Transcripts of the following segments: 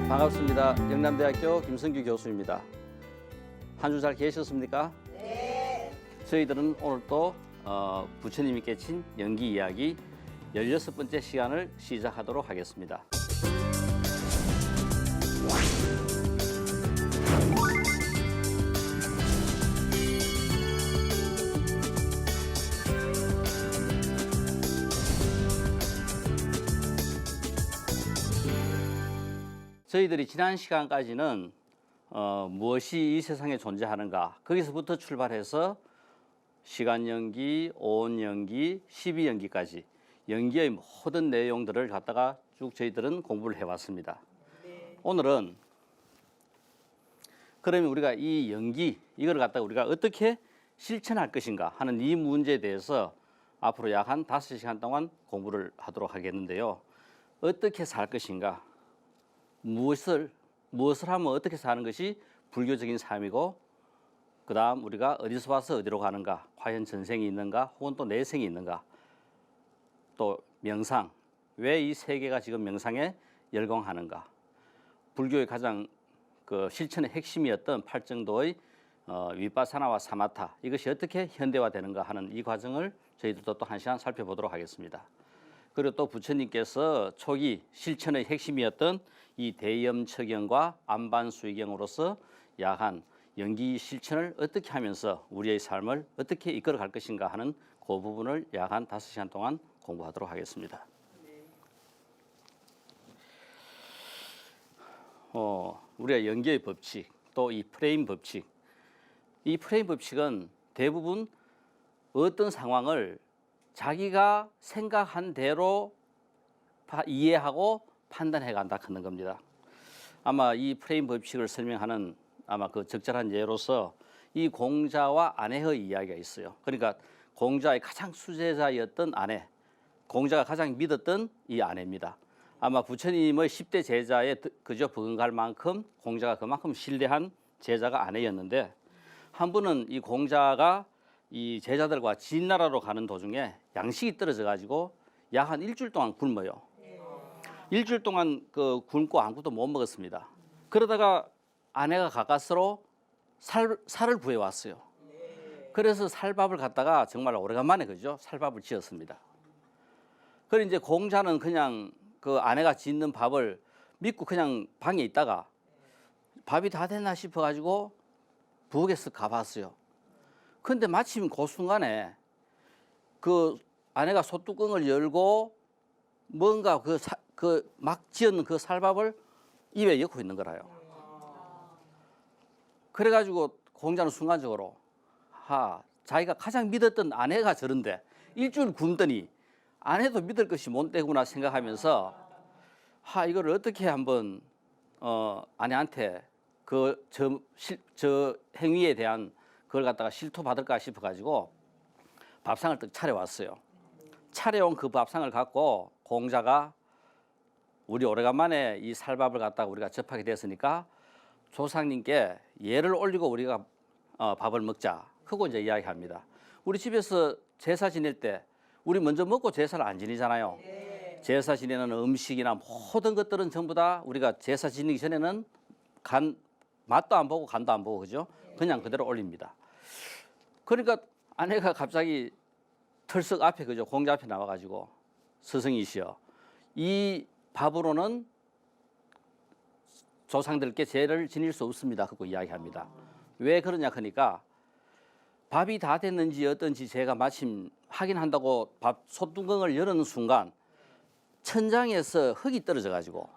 반갑습니다. 영남대학교 김성규 교수입니다. 한 주 잘 계셨습니까? 네. 저희들은 오늘 또 부처님이 깨친 연기 이야기 16번째 시간을 시작하도록 하겠습니다. 저희들이 지난 시간까지는 무엇이 이 세상에 존재하는가 거기서부터 출발해서 시간 연기, 오온 연기, 12연기까지 연기의 모든 내용들을 갖다가 쭉 저희들은 공부를 해왔습니다. 네. 오늘은 그러면 우리가 이 연기 이걸 갖다가 우리가 어떻게 실천할 것인가 하는 이 문제에 대해서 앞으로 약 한 5시간 동안 공부를 하도록 하겠는데요. 어떻게 살 것인가, 무엇을 하면 어떻게 사는 것이 불교적인 삶이고, 그 다음 우리가 어디서 와서 어디로 가는가, 과연 전생이 있는가 혹은 또 내생이 있는가, 또 명상, 왜 이 세계가 지금 명상에 열광하는가, 불교의 가장 그 실천의 핵심이었던 팔정도의 위파사나와 사마타, 이것이 어떻게 현대화되는가 하는 이 과정을 저희들도 또 1시간 살펴보도록 하겠습니다. 그리고 또 부처님께서 초기 실천의 핵심이었던 이 대염척경과 안반수의경으로서 야한 연기 실천을 어떻게 하면서 우리의 삶을 어떻게 이끌어갈 것인가 하는 그 부분을 약 한 5시간 동안 공부하도록 하겠습니다. 우리가 연기의 법칙, 또 이 프레임 법칙, 이 프레임 법칙은 대부분 어떤 상황을 자기가 생각한 대로 이해하고 판단해 간다 하는 겁니다. 아마 이 프레임 법칙을 설명하는 아마 그 적절한 예로서 이 공자와 아내의 이야기가 있어요. 그러니까 공자의 가장 수제자였던 아내, 공자가 가장 믿었던 이 아내입니다. 아마 부처님의 10대 제자에 그저 버금갈 만큼 공자가 그만큼 신뢰한 제자가 아내였는데, 한 번은 이 공자가 이 제자들과 진나라로 가는 도중에 양식이 떨어져 가지고 약 한 일주일 동안 굶어요. 일주일 동안 그 굶고 아무것도 못 먹었습니다. 그러다가 아내가 가까스로 살을 구해왔어요. 그래서 살밥을 갖다가 정말 오래간만에 그죠? 살밥을 지었습니다. 그래 이제 공자는 그냥 그 아내가 짓는 밥을 믿고 그냥 방에 있다가 밥이 다 됐나 싶어가지고 부엌에서 가봤어요. 근데 마침 그 순간에 그 아내가 소뚜껑을 열고 뭔가 그 막 지은 그 살밥을 입에 넣고 있는 거라요. 그래가지고 공자는 순간적으로 자기가 가장 믿었던 아내가 저런데 일주일 굶더니 아내도 믿을 것이 못되구나 생각하면서 이거를 어떻게 한번 아내한테 저 행위에 대한 그걸 갖다가 실토 받을까 싶어가지고 밥상을 딱 차려왔어요. 차려온 그 밥상을 갖고 공자가 우리 오래간만에 이 살밥을 갖다가 우리가 접하게 됐으니까 조상님께 예를 올리고 우리가 밥을 먹자 하고 이제 이야기합니다. 우리 집에서 제사 지낼 때 우리 먼저 먹고 제사를 안 지내잖아요. 제사 지내는 음식이나 모든 것들은 전부 다 우리가 제사 지내기 전에는 맛도 안 보고 간도 안 보고 그죠? 그냥 그대로 올립니다. 그러니까 아내가 갑자기 털썩 앞에 그죠? 공자 앞에 나와가지고 스승이시여, 이 밥으로는 조상들께 제를 지낼 수 없습니다 하고 이야기합니다. 왜 그러냐 하니까 밥이 다 됐는지 어떤지 제가 마침 확인한다고 밥 소뚜껑을 열는 순간 천장에서 흙이 떨어져 가지고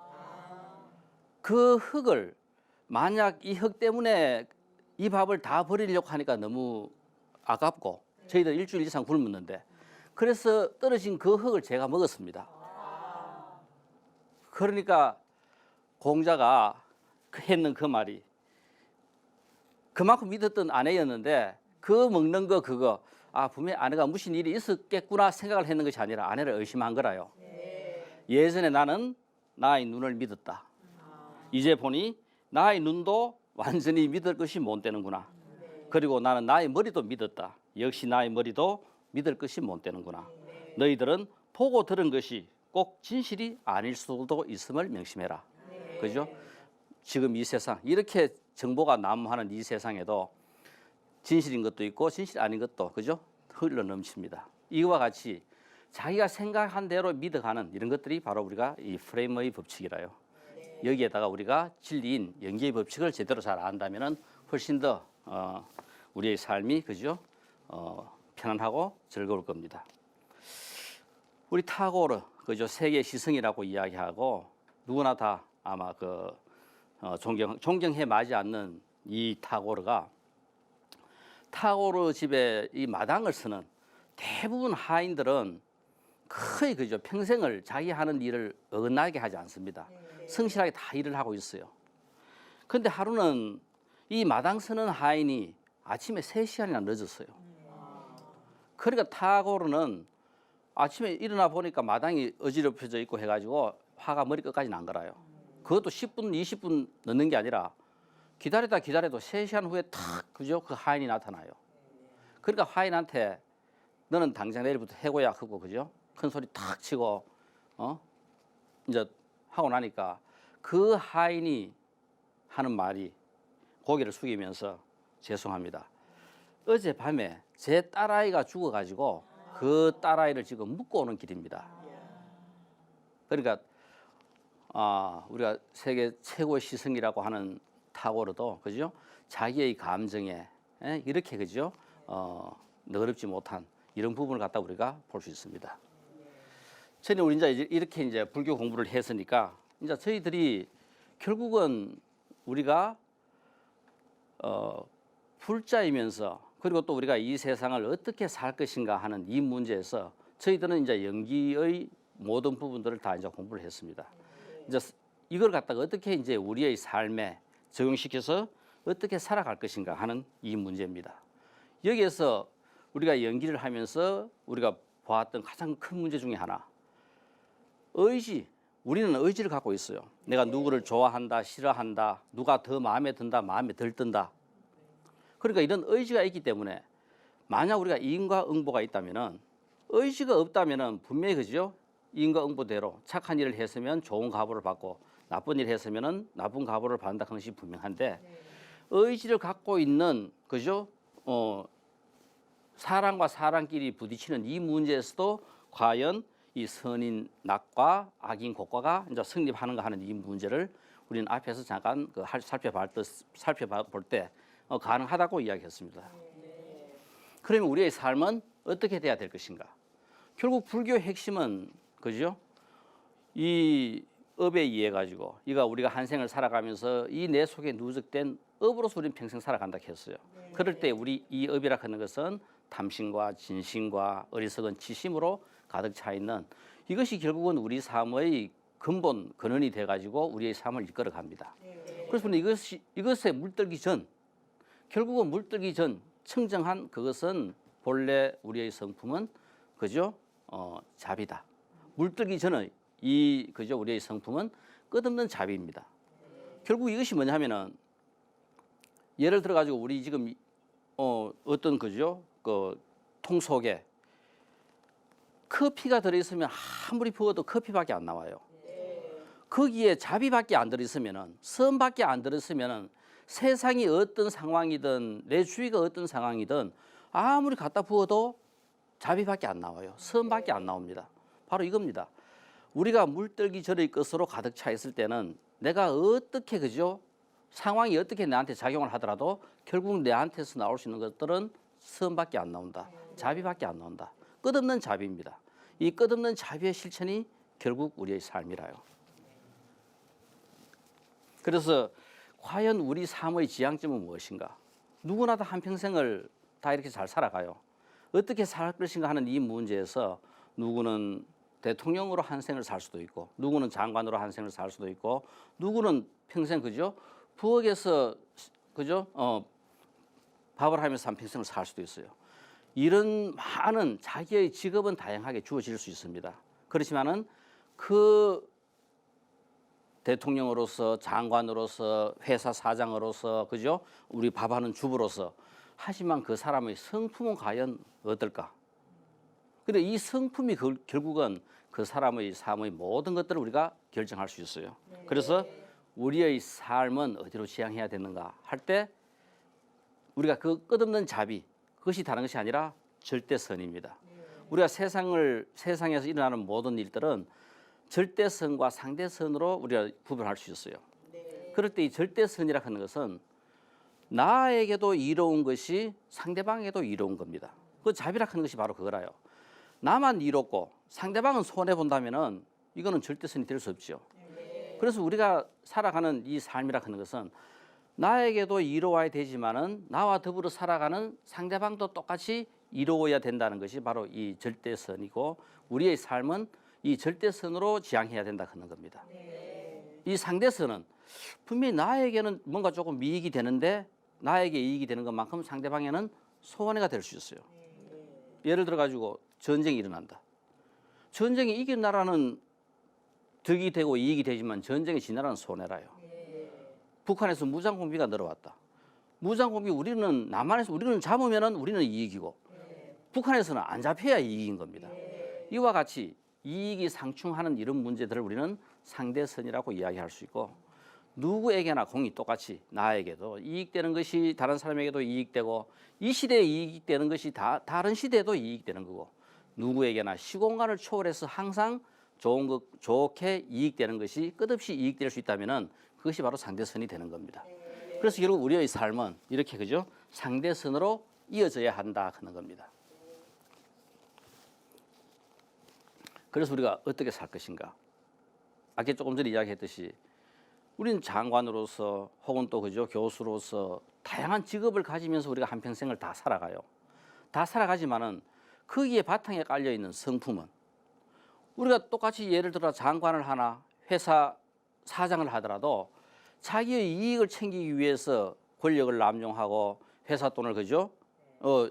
그 흙을 만약 이 흙 때문에 이 밥을 다 버리려고 하니까 너무 아깝고 저희들 일주일 이상 굶었는데, 그래서 떨어진 그 흙을 제가 먹었습니다. 그러니까 공자가 했는 그 말이 그만큼 믿었던 아내였는데 그 먹는 거 그거 분명히 아내가 무슨 일이 있었겠구나 생각을 했는 것이 아니라 아내를 의심한 거라요. 예전에 나는 나의 눈을 믿었다. 이제 보니 나의 눈도 완전히 믿을 것이 못 되는구나. 그리고 나는 나의 머리도 믿었다. 역시 나의 머리도 믿을 것이 못 되는구나. 너희들은 보고 들은 것이 꼭 진실이 아닐 수도 있음을 명심해라. 그죠? 지금 이 세상 이렇게 정보가 난무하는 이 세상에도 진실인 것도 있고 진실 아닌 것도 그죠? 흘러 넘칩니다. 이와 같이 자기가 생각한 대로 믿어가는 이런 것들이 바로 우리가 이 프레임의 법칙이라요. 여기에다가 우리가 진리인 연계의 법칙을 제대로 잘 안다면은 훨씬 더 우리의 삶이 그죠? 편안하고 즐거울 겁니다. 우리 타고르 그죠? 세계 시성이라고 이야기하고 누구나 다 아마 그 존경해 마지 않는 이 타고르가 타고르 집에 이 마당을 쓰는 대부분 하인들은 거의 그죠 평생을 자기 하는 일을 어긋나게 하지 않습니다. 성실하게 다 일을 하고 있어요. 그런데 하루는 이 마당 쓰는 하인이 아침에 3시간이나 늦었어요. 그러니까 타고르는 아침에 일어나 보니까 마당이 어지럽혀져 있고 해가지고 화가 머리 끝까지 난 거라요. 그것도 10분, 20분 늦는 게 아니라 기다려도 3시간 후에 탁 그죠 그 하인이 나타나요. 그러니까 하인한테 너는 당장 내일부터 해고야 하고 그죠 큰 소리 탁 치고 이제 하고 나니까 그 하인이 하는 말이 고개를 숙이면서 죄송합니다. 어젯밤에 제 딸아이가 죽어가지고 그 딸아이를 지금 묻고 오는 길입니다. 그러니까 우리가 세계 최고의 시성이라고 하는 타고르도 그죠 자기의 감정에 이렇게 그죠 너그럽지 못한 이런 부분을 갖다 우리가 볼 수 있습니다. 저는 우리 이제 이렇게 이제 불교 공부를 했으니까 이제 저희들이 결국은 우리가 불자이면서 그리고 또 우리가 이 세상을 어떻게 살 것인가 하는 이 문제에서 저희들은 이제 연기의 모든 부분들을 다 이제 공부를 했습니다. 이제 이걸 갖다가 어떻게 이제 우리의 삶에 적용시켜서 어떻게 살아갈 것인가 하는 이 문제입니다. 여기에서 우리가 연기를 하면서 우리가 보았던 가장 큰 문제 중에 하나, 의지. 우리는 의지를 갖고 있어요. 내가 누구를 좋아한다, 싫어한다, 누가 더 마음에 든다, 마음에 덜 든다. 그러니까 이런 의지가 있기 때문에 만약 우리가 인과응보가 있다면은 의지가 없다면은 분명히 그죠? 인과응보대로 착한 일을 했으면 좋은 가보를 받고 나쁜 일을 했으면은 나쁜 가보를 받는다 그런 것이 분명한데 의지를 갖고 있는 그죠? 사람과 사람끼리 부딪히는 이 문제에서도 과연 이 선인 낙과 악인 고과가 이제 성립하는가 하는 이 문제를 우리는 앞에서 잠깐 살펴볼 때 가능하다고 이야기했습니다. 그러면 우리의 삶은 어떻게 돼야 될 것인가? 결국 불교의 핵심은 그죠? 이 업에 의해 가지고 이가 우리가 한 생을 살아가면서 이 내 속에 누적된 업으로서 우리는 평생 살아간다 했어요. 그럴 때 우리 이 업이라 하는 것은 탐심과 진심과 어리석은 치심으로 가득 차 있는 이것이 결국은 우리 삶의 근본 근원이 돼 가지고 우리의 삶을 이끌어 갑니다. 그래서 이것에 물들기 전 결국은 물들기 전 청정한 그것은 본래 우리의 성품은 그죠? 자비다. 물들기 전의 이 그죠? 우리의 성품은 끝없는 자비입니다. 결국 이것이 뭐냐면은 예를 들어 가지고 우리 지금 어떤 그죠? 그 통 속에 커피가 들어 있으면 아무리 부어도 커피밖에 안 나와요. 거기에 자비밖에 안 들어 있으면은 선밖에 안 들어 있으면은 세상이 어떤 상황이든 내 주위가 어떤 상황이든 아무리 갖다 부어도 자비밖에 안 나와요. 선밖에 안 나옵니다. 바로 이겁니다. 우리가 물들기 전의 것으로 가득 차 있을 때는 내가 어떻게 그죠? 상황이 어떻게 나한테 작용을 하더라도 결국 내한테서 나올 수 있는 것들은 선밖에 안 나온다. 자비밖에 안 나온다. 끝없는 자비입니다. 이 끝없는 자비의 실천이 결국 우리의 삶이라요. 그래서 과연 우리 삶의 지향점은 무엇인가? 누구나 다 한평생을 다 이렇게 잘 살아가요. 어떻게 살 것인가 하는 이 문제에서 누구는 대통령으로 한 생을 살 수도 있고 누구는 장관으로 한 생을 살 수도 있고 누구는 평생 그죠? 부엌에서 그죠? 밥을 하면서 한평생을 살 수도 있어요. 이런 많은 자기의 직업은 다양하게 주어질 수 있습니다. 그렇지만은 그 대통령으로서 장관으로서 회사 사장으로서 그죠? 우리 밥하는 주부로서 하지만 그 사람의 성품은 과연 어떨까? 근데 이 성품이 결국은 그 사람의 삶의 모든 것들을 우리가 결정할 수 있어요. 그래서 우리의 삶은 어디로 지향해야 되는가 할 때 우리가 그 끝없는 자비, 그것이 다른 것이 아니라 절대선입니다. 우리가 세상에서 일어나는 모든 일들은 절대선과 상대선으로 우리가 구분할 수 있어요. 그럴 때 이 절대선이라 하는 것은 나에게도 이로운 것이 상대방에게도 이로운 겁니다. 그 자비라 하는 것이 바로 그거라요. 나만 이롭고 상대방은 손해 본다면은 이거는 절대선이 될 수 없죠. 그래서 우리가 살아가는 이 삶이라 하는 것은 나에게도 이로워야 되지만은 나와 더불어 살아가는 상대방도 똑같이 이로워야 된다는 것이 바로 이 절대선이고, 우리의 삶은 이 절대선으로 지향해야 된다 하는 겁니다. 이 상대선은 분명히 나에게는 뭔가 조금 이익이 되는데 나에게 이익이 되는 것만큼 상대방에는 손해가 될 수 있어요. 예를 들어 가지고 전쟁이 일어난다. 전쟁이 이긴 나라는 득이 되고 이익이 되지만 전쟁이 진 나라는 손해라요. 북한에서 무장공비가 늘어왔다. 무장공비 우리는 남한에서 우리는 잡으면은 우리는 이익이고 북한에서는 안 잡혀야 이익인 겁니다. 이와 같이 이익이 상충하는 이런 문제들을 우리는 상대선이라고 이야기할 수 있고, 누구에게나 공이 똑같이 나에게도 이익되는 것이 다른 사람에게도 이익되고 이 시대에 이익되는 것이 다른 시대에도 이익되는 거고, 누구에게나 시공간을 초월해서 항상 좋게 이익되는 것이 끝없이 이익될 수 있다면은 그것이 바로 상대선이 되는 겁니다. 그래서 결국 우리의 삶은 이렇게 그죠? 상대선으로 이어져야 한다 하는 겁니다. 그래서 우리가 어떻게 살 것인가? 아까 조금 전에 이야기했듯이 우리는 장관으로서 혹은 또 그죠? 교수로서 다양한 직업을 가지면서 우리가 한평생을 다 살아가요. 다 살아가지만은 거기에 바탕에 깔려 있는 성품은, 우리가 똑같이 예를 들어 장관을 하나 회사 사장을 하더라도 자기의 이익을 챙기기 위해서 권력을 남용하고 회사 돈을 그죠?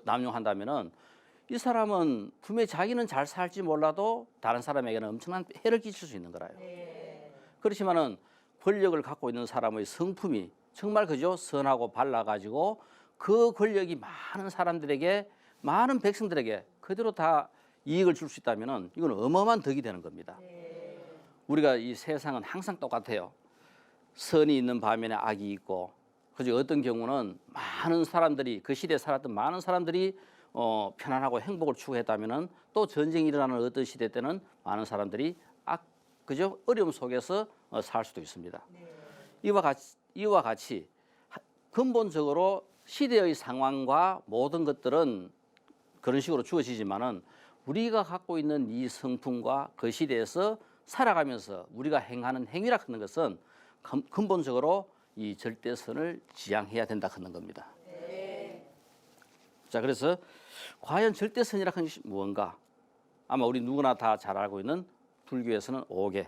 남용한다면은 이 사람은 분명히 자기는 잘 살지 몰라도 다른 사람에게는 엄청난 해를 끼칠 수 있는 거라요. 그렇지만은 권력을 갖고 있는 사람의 성품이 정말 그죠? 선하고 발라가지고 그 권력이 많은 사람들에게, 많은 백성들에게 그대로 다 이익을 줄 수 있다면은 이건 어마어마한 덕이 되는 겁니다. 우리가 이 세상은 항상 똑같아요. 선이 있는 반면에 악이 있고, 그죠? 어떤 경우는 많은 사람들이, 그 시대에 살았던 많은 사람들이 편안하고 행복을 추구했다면은 또 전쟁이 일어나는 어떤 시대 때는 많은 사람들이 그죠? 어려움 속에서 살 수도 있습니다. 이와 같이 근본적으로 시대의 상황과 모든 것들은 그런 식으로 주어지지만은 우리가 갖고 있는 이 성품과 그 시대에서 살아가면서 우리가 행하는 행위라 하는 것은 근본적으로 이 절대선을 지향해야 된다 하는 겁니다. 자, 그래서 과연 절대선이라 하는 것이 무언가? 아마 우리 누구나 다 잘 알고 있는 불교에서는 5개.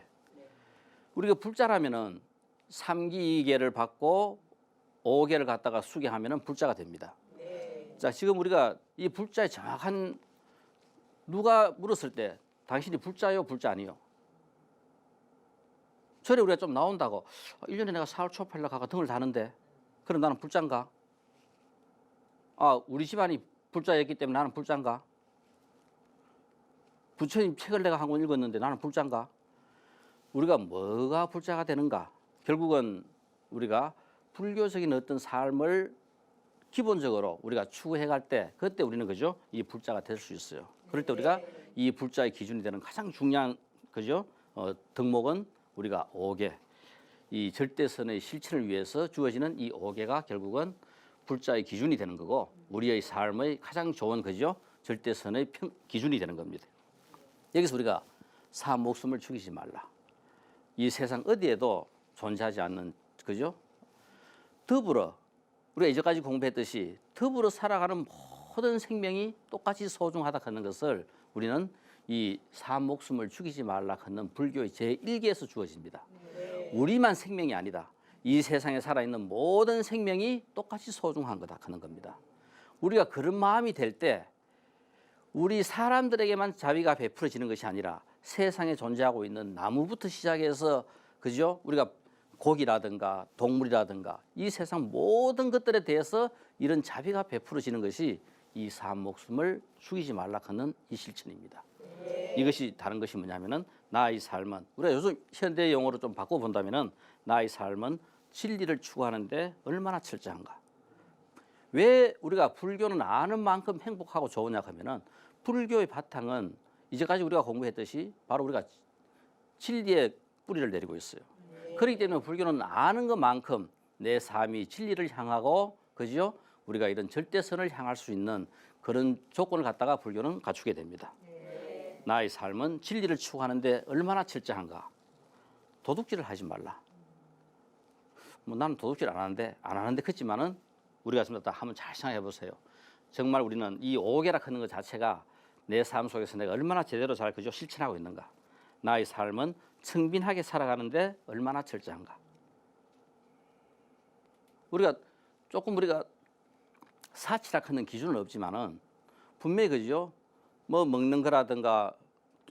우리가 불자라면은 3기계를 받고 5개를 갖다가 수행하면은 불자가 됩니다. 자, 지금 우리가 이 불자의 정확한, 누가 물었을 때 당신이 불자요, 불자 아니요? 절에 우리가 좀 나온다고 1년에 내가 사흘 초팔려 가가 등을 다는데 그럼 나는 불자인가? 우리 집안이 불자였기 때문에 나는 불자인가? 부처님 책을 내가 한 권 읽었는데 나는 불자인가? 우리가 뭐가 불자가 되는가? 결국은 우리가 불교적인 어떤 삶을 기본적으로 우리가 추구해 갈 때 그때 우리는 그죠? 이 불자가 될 수 있어요. 그럴 때 우리가 이 불자의 기준이 되는 가장 중요한 그죠? 덕목은 우리가 5개. 이 절대선의 실천을 위해서 주어지는 이 5개가 결국은 불자의 기준이 되는 거고 우리의 삶의 가장 좋은 그죠? 절대선의 기준이 되는 겁니다. 여기서 우리가 사 목숨을 죽이지 말라. 이 세상 어디에도 존재하지 않는 그죠? 더불어 우리가 이제까지 공부했듯이 더불어 살아가는 모든 생명이 똑같이 소중하다 하는 것을 우리는 이 사 목숨을 죽이지 말라 하는 불교의 제1계에서 주어집니다. 우리만 생명이 아니다. 이 세상에 살아있는 모든 생명이 똑같이 소중한 거다 하는 겁니다. 우리가 그런 마음이 될 때 우리 사람들에게만 자비가 베풀어지는 것이 아니라 세상에 존재하고 있는 나무부터 시작해서 그죠? 우리가 고기라든가 동물이라든가 이 세상 모든 것들에 대해서 이런 자비가 베풀어지는 것이 이 사 목숨을 죽이지 말라 하는 이 실천입니다. 이것이 다른 것이 뭐냐면은 나의 삶은 우리가 요즘 현대 용어로 좀 바꿔본다면은 나의 삶은 진리를 추구하는데 얼마나 철저한가. 왜 우리가 불교는 아는 만큼 행복하고 좋으냐 하면은 불교의 바탕은 이제까지 우리가 공부했듯이 바로 우리가 진리의 뿌리를 내리고 있어요. 그렇기 때문에 불교는 아는 것만큼 내 삶이 진리를 향하고 그죠? 우리가 이런 절대선을 향할 수 있는 그런 조건을 갖다가 불교는 갖추게 됩니다. 나의 삶은 진리를 추구하는데 얼마나 철저한가. 도둑질을 하지 말라. 뭐 나는 도둑질 안 하는데 그렇지만은 우리가 한번 잘 생각해 보세요. 정말 우리는 이 오계라 하는 것 자체가 내 삶 속에서 내가 얼마나 제대로 잘 그죠 실천하고 있는가. 나의 삶은 청빈하게 살아가는데 얼마나 철저한가. 우리가 사치락하는 기준은 없지만은 분명히 그죠. 뭐 먹는 거라든가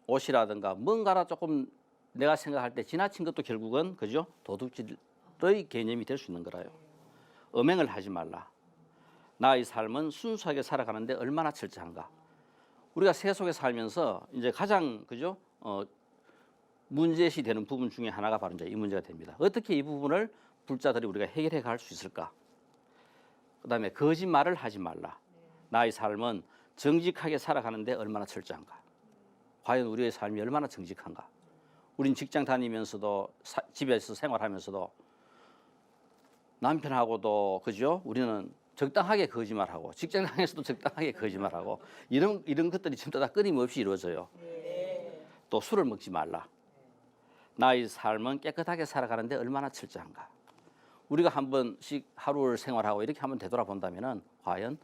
옷이라든가 뭔가라 조금 내가 생각할 때 지나친 것도 결국은 그죠 도둑질의 개념이 될 수 있는 거라요. 음행을 하지 말라. 나의 삶은 순수하게 살아가는데 얼마나 철저한가. 우리가 세속에 살면서 이제 가장 그죠 문제시 되는 부분 중에 하나가 바로 이제 이 문제가 됩니다. 어떻게 이 부분을 불자들이 우리가 해결해 갈 수 있을까? 그다음에 거짓말을 하지 말라. 나의 삶은 정직하게 살아가는데 얼마나 철저한가. 과연 우리의 삶이 얼마나 정직한가. 우린 직장 다니면서도 집에서 생활하면서도 남편하고도 그죠? 우리는 적당하게 거짓말하고 직장장에서도 적당하게 거짓말하고 이런 것들이 전부 다 끊임없이 이루어져요. 또 술을 먹지 말라. 나의 삶은 깨끗하게 살아가는데 얼마나 철저한가. 우리가 한 번씩 하루를 생활하고 이렇게 한번 되돌아본다면은 과연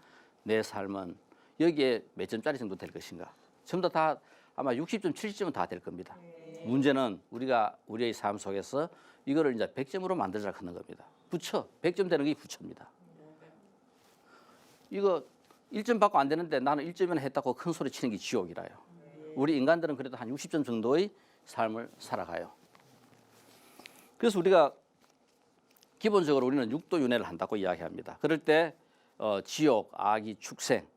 내 삶은 여기에 몇 점짜리 정도 될 것인가. 전부 다 아마 60점, 70점은 다 될 겁니다. 문제는 우리가 우리의 삶 속에서 이거를 이제 100점으로 만들자고 하는 겁니다. 부처, 100점 되는 게 부처입니다. 이거 1점 받고 안 되는데 나는 1점이나 했다고 큰 소리 치는 게 지옥이라요. 우리 인간들은 그래도 한 60점 정도의 삶을 살아가요. 그래서 우리가 기본적으로 우리는 육도윤회를 한다고 이야기합니다. 그럴 때 지옥, 악이, 축생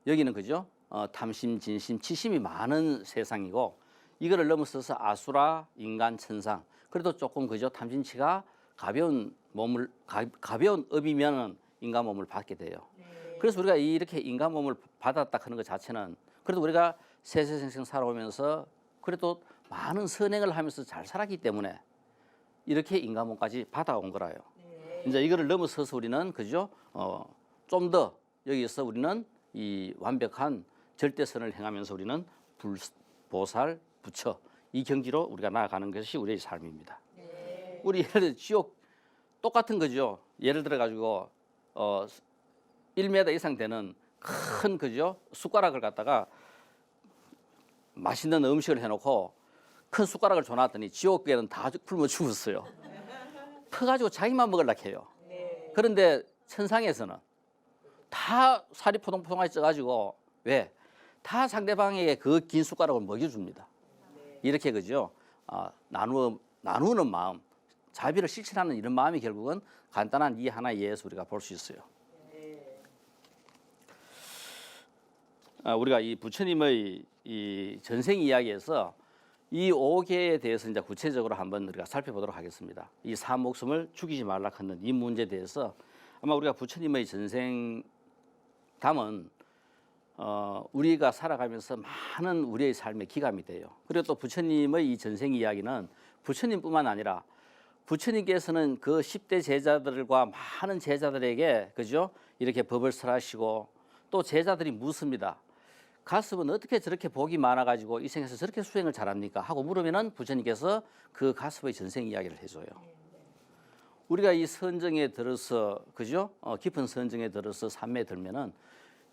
여기는 그죠? 탐심, 진심, 치심이 많은 세상이고 이거를 넘어서서 아수라, 인간, 천상 그래도 조금 그죠? 탐진치가 가벼운 업이면은 인간 몸을 받게 돼요. 그래서 우리가 이렇게 인간 몸을 받았다 하는 것 자체는 그래도 우리가 세세생생 살아오면서 그래도 많은 선행을 하면서 잘 살았기 때문에 이렇게 인간 몸까지 받아온 거라요. 이제 이거를 넘어서서 우리는 그죠? 좀 더 여기서 우리는 이 완벽한 절대선을 행하면서 우리는 보살, 부처 이 경지로 우리가 나아가는 것이 우리의 삶입니다. 우리 예를 들어 지옥 똑같은 거죠. 예를 들어 가지고 1m 이상 되는 큰 그죠 숟가락을 갖다가 맛있는 음식을 해놓고 큰 숟가락을 줘놨더니 지옥에는 다 굶어 죽었어요. 퍼가지고 자기만 먹으려고 해요. 그런데 천상에서는 다 살이 포동포동하게 쪄가지고 왜? 다 상대방에게 그 긴 숟가락을 먹여줍니다. 이렇게 그죠 나누는 마음, 자비를 실천하는 이런 마음이 결국은 간단한 이 하나의 예에서 우리가 볼 수 있어요. 우리가 이 부처님의 이 전생 이야기에서 이 5개에 대해서 이제 구체적으로 한번 우리가 살펴보도록 하겠습니다. 이 사목숨을 죽이지 말라 하는 이 문제에 대해서 아마 우리가 부처님의 전생 담은 우리가 살아가면서 많은 우리의 삶에 기감이 돼요. 그리고 또 부처님의 이 전생 이야기는 부처님뿐만 아니라 부처님께서는 그 10대 제자들과 많은 제자들에게 그죠? 이렇게 법을 설하시고 또 제자들이 묻습니다. 가습은 어떻게 저렇게 복이 많아가지고 이 생에서 저렇게 수행을 잘합니까? 하고 물으면은 부처님께서 그 가습의 전생 이야기를 해줘요. 우리가 이 선정에 들어서 그죠? 깊은 선정에 들어서 삼매에 들면은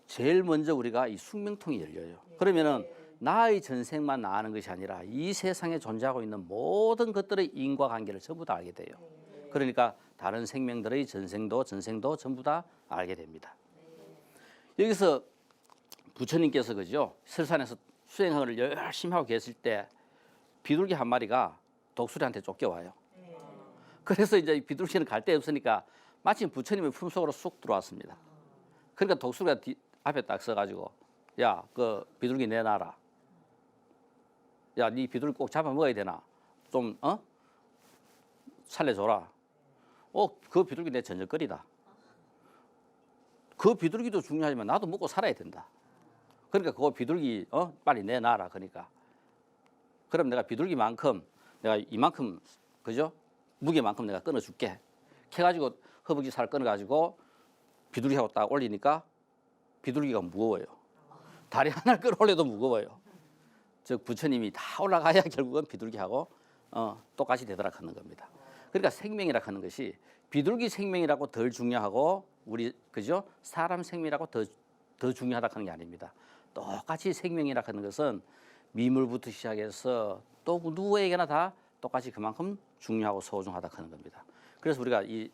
제일 먼저 우리가 이 숙명통이 열려요. 그러면은 나의 전생만 아는 것이 아니라 이 세상에 존재하고 있는 모든 것들의 인과관계를 전부 다 알게 돼요. 그러니까 다른 생명들의 전생도 전부 다 알게 됩니다. 여기서 부처님께서 그죠 설산에서 수행을 열심히 하고 계실 때 비둘기 한 마리가 독수리한테 쫓겨와요. 그래서 이제 비둘기는 갈 데 없으니까 마침 부처님의 품속으로 쑥 들어왔습니다. 그러니까 독수리가 앞에 딱 서가지고 야, 그 비둘기 내놔라. 야, 네 비둘기 꼭 잡아 먹어야 되나? 좀 살려줘라. 그 비둘기 내 저녁거리다. 그 비둘기도 중요하지만 나도 먹고 살아야 된다. 그러니까 그거 비둘기 빨리 내놔라. 그러니까 그럼 내가 비둘기만큼 내가 이만큼 그죠? 무게만큼 내가 끊어줄게. 캐가지고 허벅지 살 끊어가지고 비둘기하고 딱 올리니까 비둘기가 무거워요. 다리 하나 끌어올려도 무거워요. 즉 부처님이 다 올라가야 결국은 비둘기하고 똑같이 되도록 하는 겁니다. 그러니까 생명이라 하는 것이 비둘기 생명이라고 덜 중요하고 우리 그죠? 사람 생명이라고 더 중요하다 하는 게 아닙니다. 똑같이 생명이라 하는 것은 미물부터 시작해서 또 누구에게나 다 똑같이 그만큼 중요하고 소중하다 하는 겁니다. 그래서 우리가 이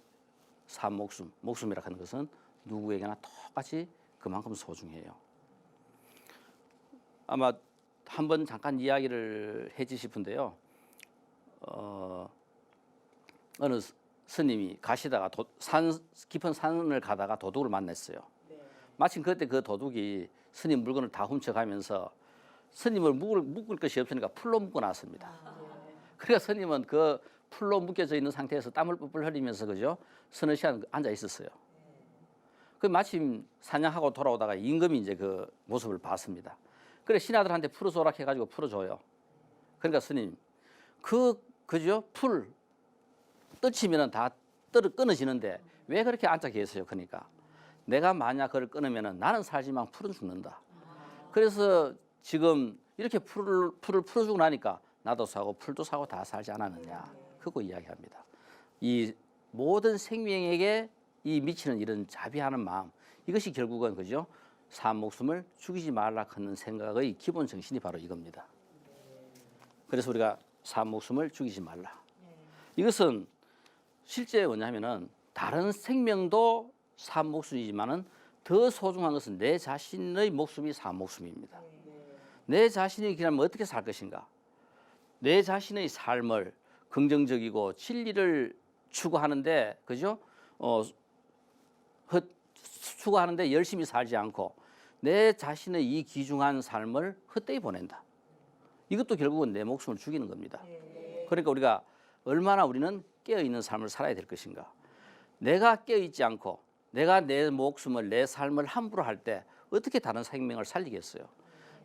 산 목숨이라 하는 것은 누구에게나 똑같이 그만큼 소중해요. 아마 한번 잠깐 이야기를 해주실 분데요. 어느 스님이 가시다가 깊은 산을 가다가 도둑을 만났어요. 마침 그때 그 도둑이 스님 물건을 다 훔쳐가면서 스님을 묶을 것이 없으니까 풀로 묶어놨습니다. 그러니까 스님은 그 풀로 묶여져 있는 상태에서 땀을 뿔뿔 흘리면서 그죠? 서너 시간 앉아 있었어요. 그 마침 사냥하고 돌아오다가 임금이 이제 그 모습을 봤습니다. 그래 신하들한테 풀어줘라 해가지고 풀어줘요. 그러니까 스님 그죠? 풀 떨치면은 다 끊어지는데 왜 그렇게 앉아 계세요? 그러니까 내가 만약 그걸 끊으면은 나는 살지만 풀은 죽는다. 그래서 지금 이렇게 풀을 풀어주고 나니까 나도 사고 풀도 사고 다 살지 않았느냐. 그거 이야기합니다. 이 모든 생명에게 이 미치는 이런 자비하는 마음 이것이 결국은 그죠? 산 목숨을 죽이지 말라 하는 생각의 기본 정신이 바로 이겁니다. 그래서 우리가 산 목숨을 죽이지 말라. 이것은 실제 뭐냐면은 다른 생명도 산 목숨이지만은 더 소중한 것은 내 자신의 목숨이 산 목숨입니다. 내 자신이 그러면 어떻게 살 것인가? 내 자신의 삶을 긍정적이고 진리를 추구하는데 그죠? 추구하는데 열심히 살지 않고 내 자신의 이 귀중한 삶을 헛되이 보낸다. 이것도 결국은 내 목숨을 죽이는 겁니다. 그러니까 우리가 얼마나 우리는 깨어있는 삶을 살아야 될 것인가. 내가 깨어있지 않고 내가 내 목숨을 내 삶을 함부로 할 때 어떻게 다른 생명을 살리겠어요.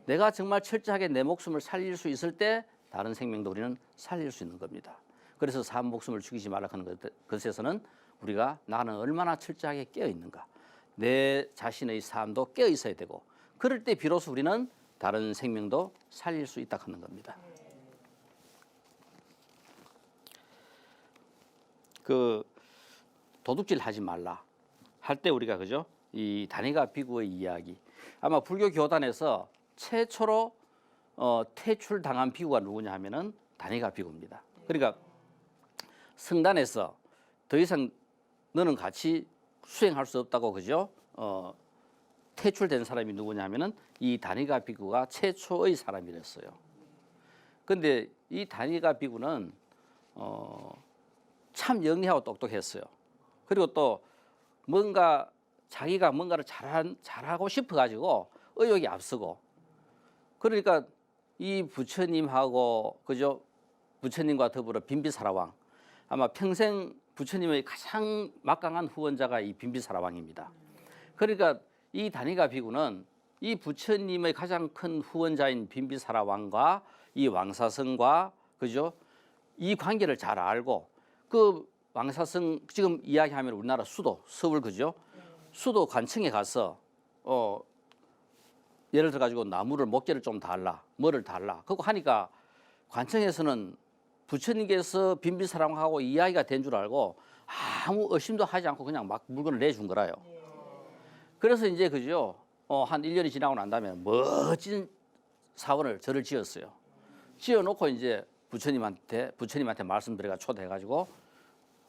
내가 정말 철저하게 내 목숨을 살릴 수 있을 때 다른 생명도 우리는 살릴 수 있는 겁니다. 그래서 산 목숨을 죽이지 말라 하는 것에서는 우리가 나는 얼마나 철저하게 깨어있는가. 내 자신의 삶도 깨어있어야 되고 그럴 때 비로소 우리는 다른 생명도 살릴 수 있다 하는 겁니다. 그 도둑질 하지 말라 할 때 우리가 그죠? 이 다니가 비구의 이야기 아마 불교 교단에서 최초로 퇴출당한 비구가 누구냐 하면은 다니가 비구입니다. 그러니까 성단에서 더 이상 너는 같이 수행할 수 없다고 그죠? 퇴출된 사람이 누구냐 하면은 이 다니가 비구가 최초의 사람이랬어요. 근데 이 다니가 비구는 참 영리하고 똑똑했어요. 그리고 또 뭔가 자기가 뭔가를 잘하고 싶어가지고 의욕이 앞서고 그러니까 이 부처님하고 그죠? 부처님과 더불어 빈비사라왕 아마 평생 부처님의 가장 막강한 후원자가 이 빈비사라왕입니다. 그러니까 이 다니가 비구는 이 부처님의 가장 큰 후원자인 빈비사라왕과 이 왕사성과 그죠? 이 관계를 잘 알고 그 왕사성 지금 이야기하면 우리나라 수도 서울 그죠? 수도 관청에 가서 예를 들어 가지고 나무를 목재를 좀 달라, 뭐를 달라. 그거 하니까 관청에서는 부처님께서 빈비사랑하고 이야기가 된 줄 알고 아무 의심도 하지 않고 그냥 막 물건을 내준 거라요. 그래서 이제 그죠? 한 1년이 지나고 난 다음에 멋진 사원을 절을 지었어요. 지어놓고 이제 부처님한테 말씀드려가 초대해가지고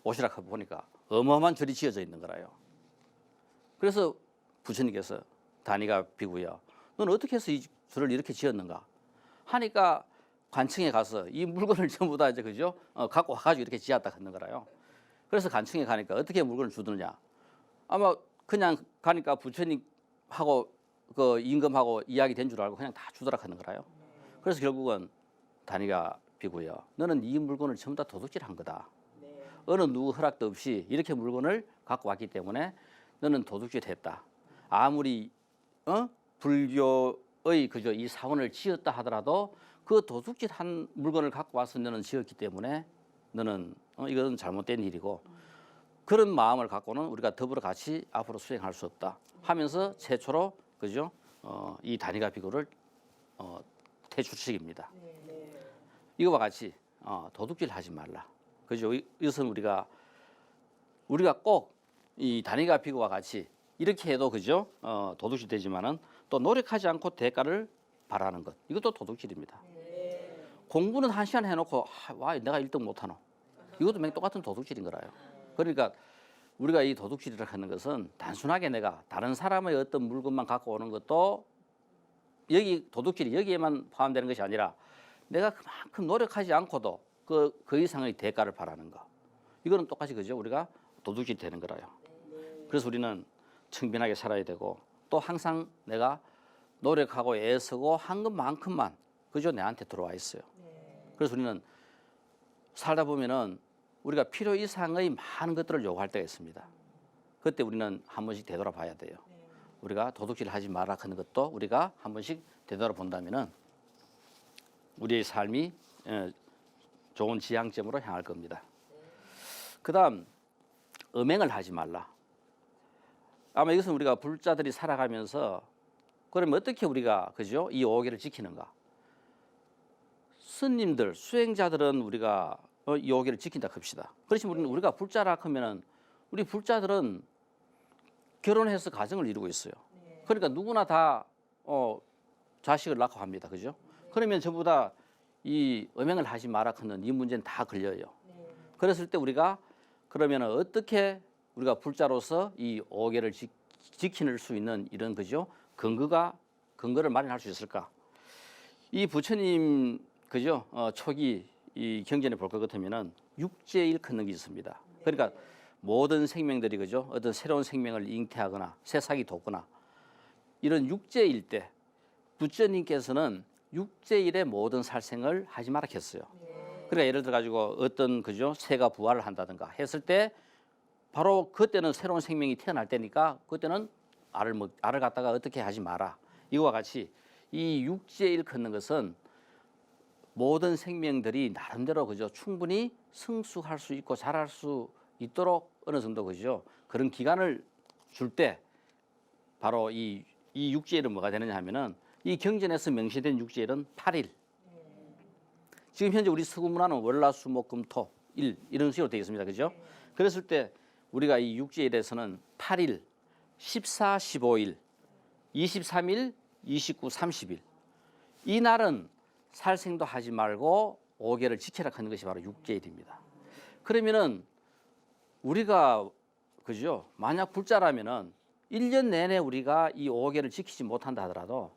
오시라 하고 보니까 어마어마한 절이 지어져 있는 거라요. 그래서 부처님께서 다니가 비구야, 너는 어떻게 해서 이 절을 이렇게 지었는가? 하니까 관청에 가서 이 물건을 전부 다 이제 그죠? 갖고 와가지고 이렇게 지었다 하는 거라요. 그래서 관청에 가니까 어떻게 물건을 주느냐? 아마 그냥 가니까 부처님하고 그 임금하고 이야기 된 줄 알고 그냥 다 주더라 하는 거라요. 그래서 결국은 단위가 비고요. 너는 이 물건을 전부 다 도둑질한 거다. 어느 누구 허락도 없이 이렇게 물건을 갖고 왔기 때문에 너는 도둑질했다. 아무리 불교의 그저 이 사원을 지었다 하더라도 그 도둑질한 물건을 갖고 와서 너는 지었기 때문에 너는 이건 잘못된 일이고 그런 마음을 갖고는 우리가 더불어 같이 앞으로 수행할 수 없다 하면서 최초로 그죠 이 단위가 비고를 퇴출식입니다. 이거와 같이 도둑질 하지 말라. 그죠? 이것은 우리가 꼭 이 단위가 비고와 같이 이렇게 해도 그죠? 도둑질 되지만은 또 노력하지 않고 대가를 바라는 것. 이것도 도둑질입니다. 공부는 1시간 해놓고 와 내가 1등 못하노. 이것도 똑같은 도둑질인 거라요. 그러니까 우리가 이 도둑질이라고 하는 것은 단순하게 내가 다른 사람의 어떤 물건만 갖고 오는 것도 여기 도둑질이 여기에만 포함되는 것이 아니라 내가 그만큼 노력하지 않고도 그 이상의 대가를 바라는 거. 이거는 똑같이 그죠? 우리가 도둑질이 되는 거라요. 그래서 우리는 청빈하게 살아야 되고 또 항상 내가 노력하고 애쓰고 한 것만큼만 그죠? 내한테 들어와 있어요. 그래서 우리는 살다 보면은 우리가 필요 이상의 많은 것들을 요구할 때가 있습니다. 그때 우리는 한 번씩 되돌아봐야 돼요. 우리가 도둑질 하지 마라 하는 것도 우리가 한 번씩 되돌아본다면은 우리의 삶이 좋은 지향점으로 향할 겁니다. 그다음 음행을 하지 말라. 아마 이것은 우리가 불자들이 살아가면서 그러면 어떻게 우리가 그죠? 이 5계를 지키는가? 스님들, 수행자들은 우리가 이 5계를 지킨다 합시다. 그렇지만 우리가 불자라 하면은 우리 불자들은 결혼해서 가정을 이루고 있어요. 그러니까 누구나 다 자식을 낳고 합니다. 그죠? 그러면 전부 다 이 음행을 하지 마라 하는 이 문제는 다 걸려요. 그랬을 때 우리가 그러면 어떻게 우리가 불자로서 이 5계를 지킬 수 있는 이런 그죠? 근거를 마련할 수 있을까? 이 부처님 그죠? 초기 이 경전에 볼 것 같으면은 육제일 걷는 게 있습니다. 그러니까 모든 생명들이 그죠? 어떤 새로운 생명을 잉태하거나 새싹이 돋거나 이런 육제일 때 부처님께서는 육제일의 모든 살생을 하지 말라 했어요. 그러니까 예를 들어 가지고 어떤 그죠? 새가 부화를 한다든가 했을 때 바로 그때는 새로운 생명이 태어날 때니까 그때는 알을 갖다가 어떻게 하지 마라. 이거와 같이 이 육제일 걷는 것은 모든 생명들이 나름대로 그죠? 충분히 성숙할 수 있고 자랄 수 있도록 어느 정도 그죠? 그런 기간을 줄 때 바로 이 육제일은 뭐가 되느냐 하면은 이 경전에서 명시된 육제일은 8일. 지금 현재 우리 서구 문화는 월화수목금토 일 이런 식으로 되어 있습니다. 그죠? 그랬을 때 우리가 이 육제일에서는 8일, 14, 15일, 23일, 29, 30일. 이 날은 살생도 하지 말고 5계를 지키라 하는 것이 바로 육제일입니다. 그러면은 우리가 그죠? 만약 불자라면은 1년 내내 우리가 이 5계를 지키지 못한다 하더라도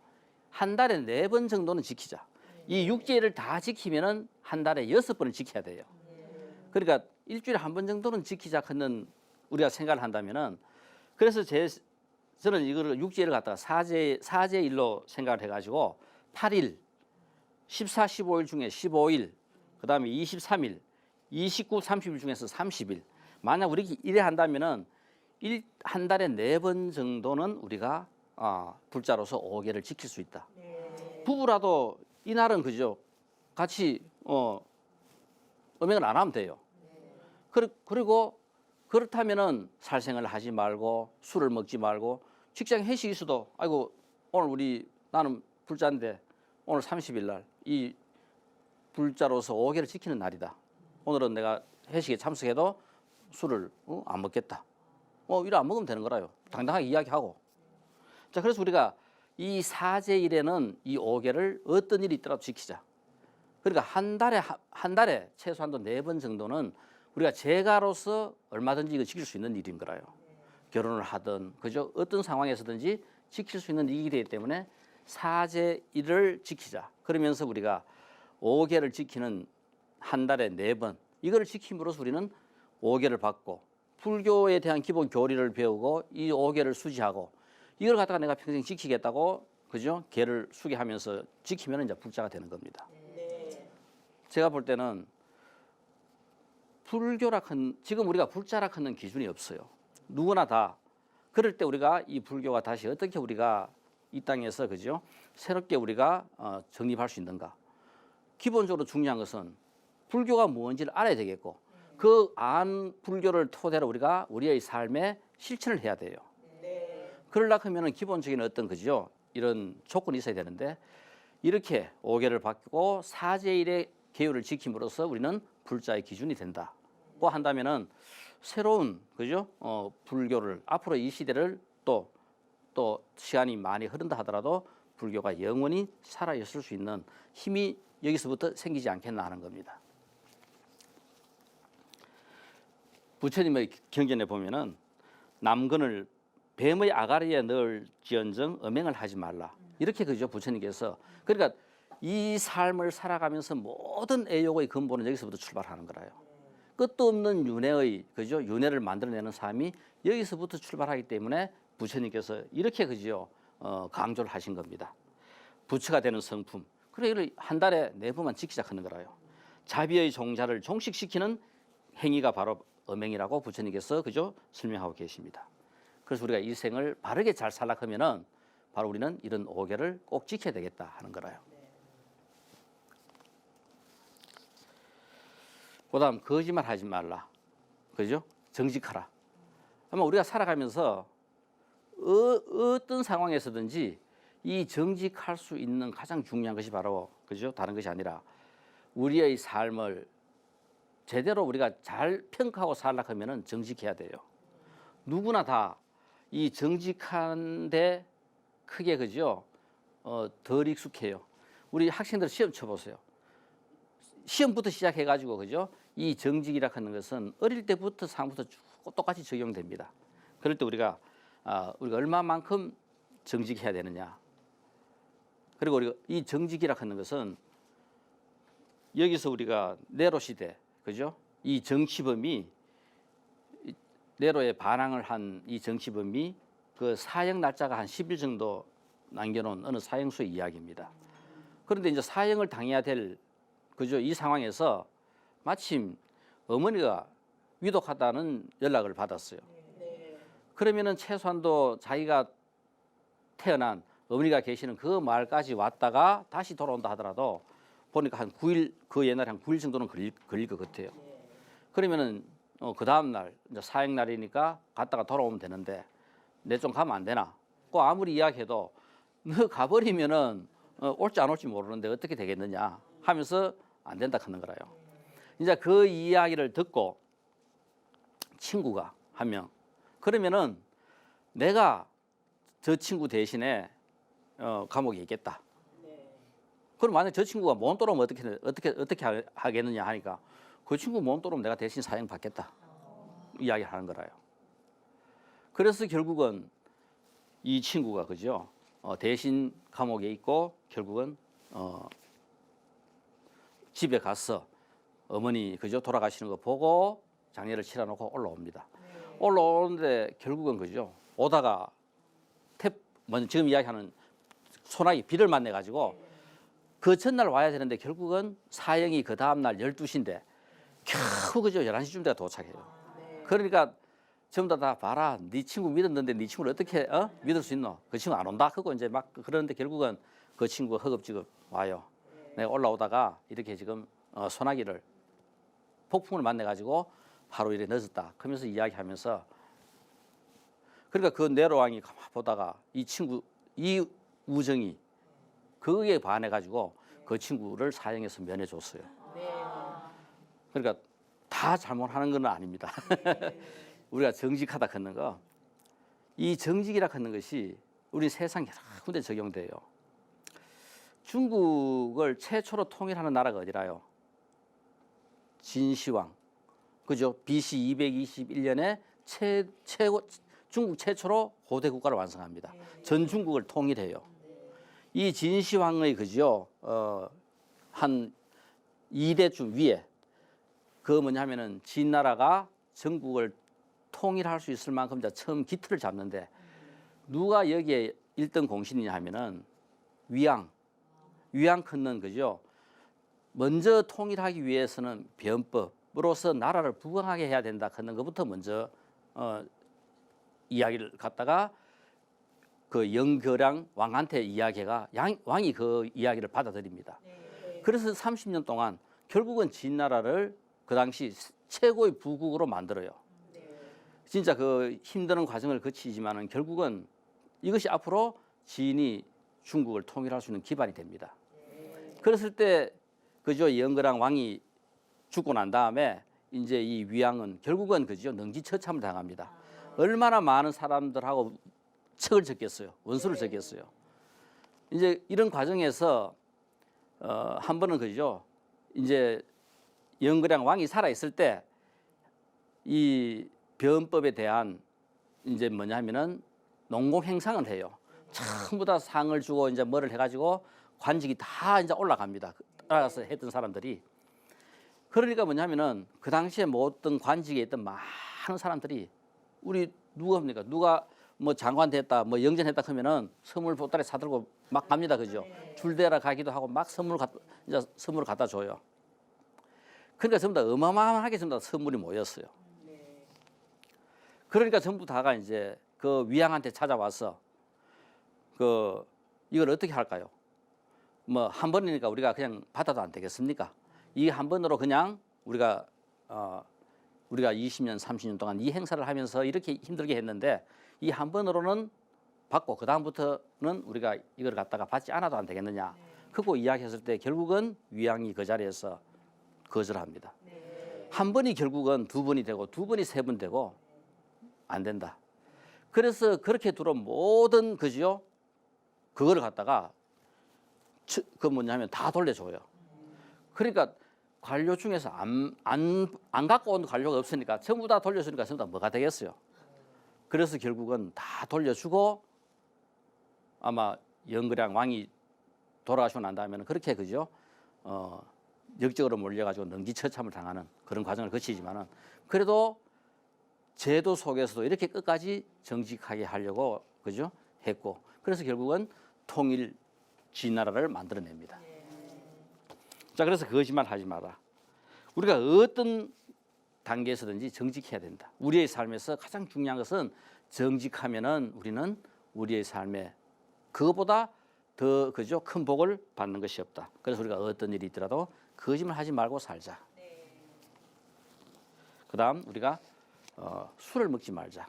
한 달에 4번 정도는 지키자. 이 육제일을 다 지키면은 한 달에 6번을 지켜야 돼요. 그러니까 일주일에 한 번 정도는 지키자 하는 우리가 생각을 한다면은 그래서 저는 이거를 육제일을 갖다가 사제일로 생각을 해가지고 8일, 14, 15일 중에 15일, 그 다음에 23일, 29, 30일 중에서 30일. 만약 우리 이래 한다면은 한 달에 4번 정도는 우리가 불자로서 5계를 지킬 수 있다. 부부라도 이날은 그죠? 같이 음행을 안 하면 돼요. 그리고 그렇다면은 살생을 하지 말고 술을 먹지 말고 직장 회식이 있어도 아이고 오늘 나는 불자인데 오늘 30일 날 이 불자로서 5계를 지키는 날이다. 오늘은 내가 회식에 참석해도 술을 안 먹겠다. 이래 안 먹으면 되는 거라요. 당당하게 이야기하고. 자, 그래서 우리가 이 사제일에는 이 5계를 어떤 일이 있더라도 지키자. 그러니까 한 달에 최소한도 4번 정도는 우리가 제가로서 얼마든지 이거 지킬 수 있는 일인 거라요. 결혼을 하든 그죠? 어떤 상황에서든지 지킬 수 있는 일이기 때문에 사제일을 지키자. 그러면서 우리가 5계를 지키는 한 달에 4번 이거를 지킴으로써 우리는 5계를 받고 불교에 대한 기본 교리를 배우고 이 5계를 수지하고 이걸 갖다가 내가 평생 지키겠다고 그죠? 계를 수기하면서 지키면 이제 불자가 되는 겁니다. 제가 볼 때는 불교락한 지금 우리가 불자락하는 기준이 없어요. 누구나 다 그럴 때 우리가 이 불교가 다시 어떻게 우리가 이 땅에서 그죠? 새롭게 우리가 정립할 수 있는가? 기본적으로 중요한 것은 불교가 뭔지를 알아야 되겠고 그 불교를 토대로 우리가 우리의 삶에 실천을 해야 돼요. 그러려고 하면은 기본적인 어떤 그죠? 이런 조건이 있어야 되는데 이렇게 5계를 바꾸고 사제일의 계율을 지킴으로써 우리는 불자의 기준이 된다고 한다면은 새로운 그죠? 불교를 앞으로 이 시대를 또 시간이 많이 흐른다 하더라도 불교가 영원히 살아 있을 수 있는 힘이 여기서부터 생기지 않겠나 하는 겁니다. 부처님의 경전에 보면은 남근을 뱀의 아가리에 넣을지언정 음행을 하지 말라. 이렇게 그죠 부처님께서. 그러니까 이 삶을 살아가면서 모든 애욕의 근본은 여기서부터 출발하는 거라요. 끝도 없는 윤회의 그죠 윤회를 만들어내는 삶이 여기서부터 출발하기 때문에 부처님께서 이렇게 그죠 강조를 하신 겁니다. 부처가 되는 성품. 그래 이걸 한 달에 4번만 지키자 하는 거라요. 자비의 종자를 종식시키는 행위가 바로 음행이라고 부처님께서 그죠 설명하고 계십니다. 그래서 우리가 이 생을 바르게 잘 살아가면은 바로 우리는 이런 5계를 꼭 지켜야 되겠다 하는 거라요. 그다음 거짓말 하지 말라. 그죠? 정직하라. 아마 우리가 살아가면서 어떤 상황에서든지 이 정직할 수 있는 가장 중요한 것이 바로 그죠? 다른 것이 아니라 우리의 삶을 제대로 우리가 잘 평가하고 살려고 하면은 정직해야 돼요. 누구나 다 이 정직한데 크게 그죠? 덜 익숙해요. 우리 학생들 시험 쳐보세요. 시험부터 시작해가지고 그죠? 이 정직이라 하는 것은 어릴 때부터 상부터 쭉 똑같이 적용됩니다. 그럴 때 우리가 얼마만큼 정직해야 되느냐. 그리고 우리가 이 정직이라 하는 것은 여기서 우리가 네로 시대 그죠? 이 정치범이 네로에 반항을 한 이 정치범이 그 사형 날짜가 한 10일 정도 남겨놓은 어느 사형수의 이야기입니다. 그런데 이제 사형을 당해야 될 그죠? 이 상황에서 마침 어머니가 위독하다는 연락을 받았어요. 그러면은 최소한도 자기가 태어난 어머니가 계시는 그 마을까지 왔다가 다시 돌아온다 하더라도 보니까 한 9일 그 옛날에 한 9일 정도는 걸릴 것 같아요. 그러면은 그 다음 날 이제 사형 날이니까 갔다가 돌아오면 되는데 내 좀 가면 안 되나? 꼭 아무리 이야기해도 너 가버리면은 올지 안 올지 모르는데 어떻게 되겠느냐 하면서 안 된다 하는 거라요. 이제 그 이야기를 듣고 친구가 한 명 그러면은 내가 저 친구 대신에 감옥에 있겠다. 그럼 만약 저 친구가 못 돌아오면 어떻게 하겠느냐 하니까 그 친구 못 돌아오면 내가 대신 사형 받겠다. 이야기하는 거라요. 그래서 결국은 이 친구가 그죠 대신 감옥에 있고 결국은 집에 가서 어머니 그죠 돌아가시는 거 보고 장례를 치러놓고 올라옵니다. 올라오는데 결국은 그죠 오다가 먼저 지금 이야기하는 소나기 비를 만나 가지고 그 전날 와야 되는데 결국은 사형이 그 다음 날 12시인데 겨우 그죠 11시쯤 돼가 도착해요. 그러니까 전부 다 봐라 네 친구 믿었는데 네 친구를 어떻게 믿을 수 있노? 그 친구 안 온다 하고 이제 막 그러는데 결국은 그 친구가 허겁지겁 와요. 내가 올라오다가 이렇게 지금 소나기를 폭풍을 만나 가지고 바로 이래 늦었다. 그러면서 이야기하면서 그러니까 그 네로 왕이 가만 보다가 이 친구 이 우정이 그에 반해 가지고 그 친구를 사형에서 면해 줬어요. 그러니까 다 잘못하는 건 아닙니다. 우리가 정직하다 하는 거, 이 정직이라 하는 것이 우리 세상 여러 군데 적용돼요. 중국을 최초로 통일하는 나라가 어디라요? 진시황. 그죠? BC 221년에 중국 최초로 고대 국가를 완성합니다. 전 중국을 통일해요. 이 진시황의 그죠? 한 2대쯤 위에 그 뭐냐면은 진나라가 전국을 통일할 수 있을 만큼 이제 처음 기틀을 잡는데 누가 여기에 1등 공신이냐 하면은 위양 컸는 그죠? 먼저 통일하기 위해서는 변법으로서 나라를 부강하게 해야 된다 하는 것부터 먼저 이야기를 갖다가 그 영거량 왕한테 이야기가 왕이 그 이야기를 받아들입니다. 그래서 30년 동안 결국은 진나라를 그 당시 최고의 부국으로 만들어요. 진짜 그 힘든 과정을 거치지만은 결국은 이것이 앞으로 진이 중국을 통일할 수 있는 기반이 됩니다. 그랬을 때 그죠, 영거랑 왕이 죽고 난 다음에 이제 이 위양은 결국은 그죠, 능지처참을 당합니다. 얼마나 많은 사람들하고 척을 졌겠어요. 원수를 졌겠어요. 이제 이런 과정에서 한 번은 그죠, 이제 영거량 왕이 살아 있을 때 이 변법에 대한 이제 뭐냐면은 농공 행상을 해요. 전부 다 상을 주고 이제 뭐를 해가지고 관직이 다 이제 올라갑니다. 따라가서 했던 사람들이. 그러니까 뭐냐면은 그 당시에 모든 관직에 있던 많은 사람들이 우리 누가 합니까? 누가 뭐 장관 됐다, 뭐 영전했다 하면은 선물 보따리 사들고 막 갑니다, 그죠? 줄대라 가기도 하고 막 이제 선물을 갖다 줘요. 그러니까 전부 다 어마어마하게 전부 다 선물이 모였어요. 그러니까 전부 다가 이제 그 위양한테 찾아와서 그 이걸 어떻게 할까요? 뭐 한 번이니까 우리가 그냥 받아도 안 되겠습니까? 이 한 번으로 그냥 우리가 20년, 30년 동안 이 행사를 하면서 이렇게 힘들게 했는데 이 한 번으로는 받고 그 다음부터는 우리가 이걸 갖다가 받지 않아도 안 되겠느냐? 그거 이야기했을 때 결국은 위양이 그 자리에서 거절합니다. 한 번이 결국은 두 번이 되고 두 번이 세 번 되고 안 된다. 그래서 그렇게 들어온 모든 그지요, 그거를 갖다가 그 뭐냐면 다 돌려줘요. 그러니까 관료 중에서 안 갖고 온 관료가 없으니까 전부 다 돌려주니까 전부 다 뭐가 되겠어요. 그래서 결국은 다 돌려주고 아마 영거량 왕이 돌아가시고 난 다음에는 그렇게 그죠, 역적으로 몰려가지고 능지처참을 당하는 그런 과정을 거치지만은 그래도 제도 속에서도 이렇게 끝까지 정직하게 하려고 그죠 했고, 그래서 결국은 통일 진나라를 만들어냅니다. 자, 그래서 거짓말 하지 마라. 우리가 어떤 단계에서든지 정직해야 된다. 우리의 삶에서 가장 중요한 것은 정직하면은 우리는 우리의 삶에 그것보다 더 그죠 큰 복을 받는 것이 없다. 그래서 우리가 어떤 일이 있더라도 거짓말 하지 말고 살자. 그다음 우리가 술을 먹지 말자.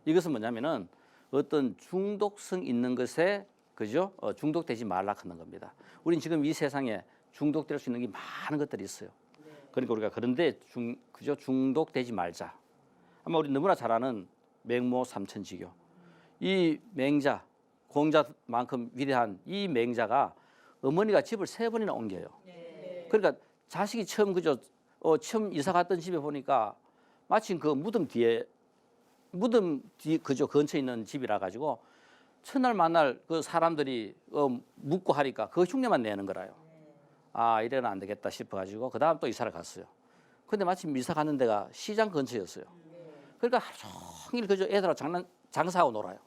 이것은 뭐냐면은 어떤 중독성 있는 것에 그죠 중독되지 말라 하는 겁니다. 우린 지금 이 세상에 중독될 수 있는 게 많은 것들이 있어요. 그러니까 우리가 그런데 그죠 중독되지 말자. 아마 우리 너무나 잘 아는 맹모 삼천지교. 이 맹자 공자만큼 위대한 이 맹자가 어머니가 집을 3번이나 옮겨요. 그러니까 자식이 처음 그죠 처음 이사 갔던 집에 보니까 마침 그 무덤 뒤 그저 근처에 있는 집이라 가지고 첫날 만날 그 사람들이 묻고 하니까 그 흉내만 내는 거라요. 아, 이래는 안 되겠다 싶어 가지고 그 다음 또 이사를 갔어요. 근데 마침 이사 가는 데가 시장 근처였어요. 그러니까 하루 종일 그저 애들하고 장사하고 놀아요.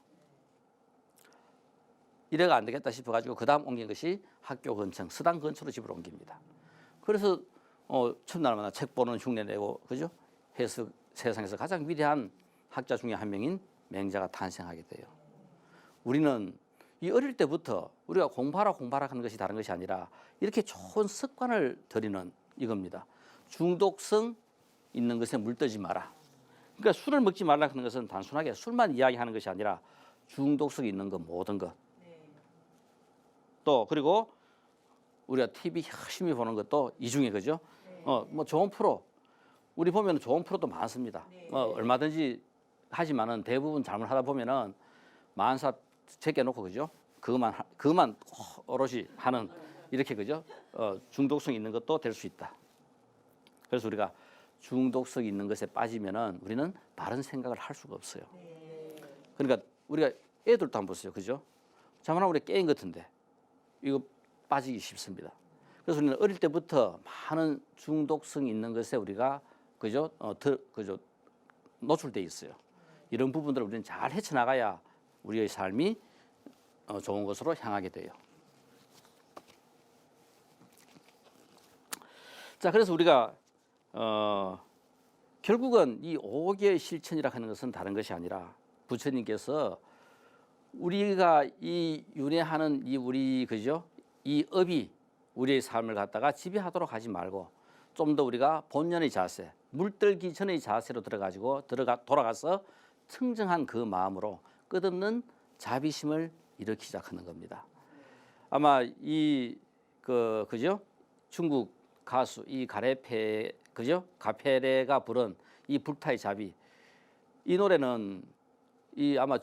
이래가 안 되겠다 싶어 가지고 그 다음 옮긴 것이 학교 근처 서당 근처로 집을 옮깁니다. 그래서 첫날마다 책 보는 흉내 내고 그죠 해서 세상에서 가장 위대한 학자 중에 한 명인 맹자가 탄생하게 돼요. 우리는 이 어릴 때부터 우리가 공부하라 하는 것이 다른 것이 아니라 이렇게 좋은 습관을 들이는 이겁니다. 중독성 있는 것에 물들지 마라. 그러니까 술을 먹지 말라 하는 것은 단순하게 술만 이야기하는 것이 아니라 중독성 있는 것 모든 것. 또 그리고 우리가 TV 열심히 보는 것도 이 중에 그죠? 뭐 좋은 프로 우리 보면 좋은 프로도 많습니다. 얼마든지 하지만은 대부분 잘못하다 보면은 만사 제껴놓고 그죠? 그것만 오롯이 하는 이렇게 그죠? 중독성 있는 것도 될 수 있다. 그래서 우리가 중독성 있는 것에 빠지면은 우리는 바른 생각을 할 수가 없어요. 그러니까 우리가 애들도 한번 보세요, 그죠? 자만하면 우리 게임 같은데 이거 빠지기 쉽습니다. 그래서 우리는 어릴 때부터 많은 중독성 있는 것에 우리가 그죠? 그죠? 노출돼 있어요. 이런 부분들을 우리는 잘 헤쳐나가야 우리의 삶이 좋은 것으로 향하게 돼요. 자, 그래서 우리가 결국은 이 5개의 실천이라 하는 것은 다른 것이 아니라 부처님께서 우리가 이 윤회하는 이 우리 그죠? 이 업이 우리의 삶을 갖다가 지배하도록 하지 말고 좀 더 우리가 본연의 자세, 물들기 전의 자세로 돌아가서 청정한 그 마음으로 끝없는 자비심을 일으키자 하는 겁니다. 아마 그죠? 중국 가수 이 그죠? 가페레가 부른 이 불타의 자비, 이 노래는 아마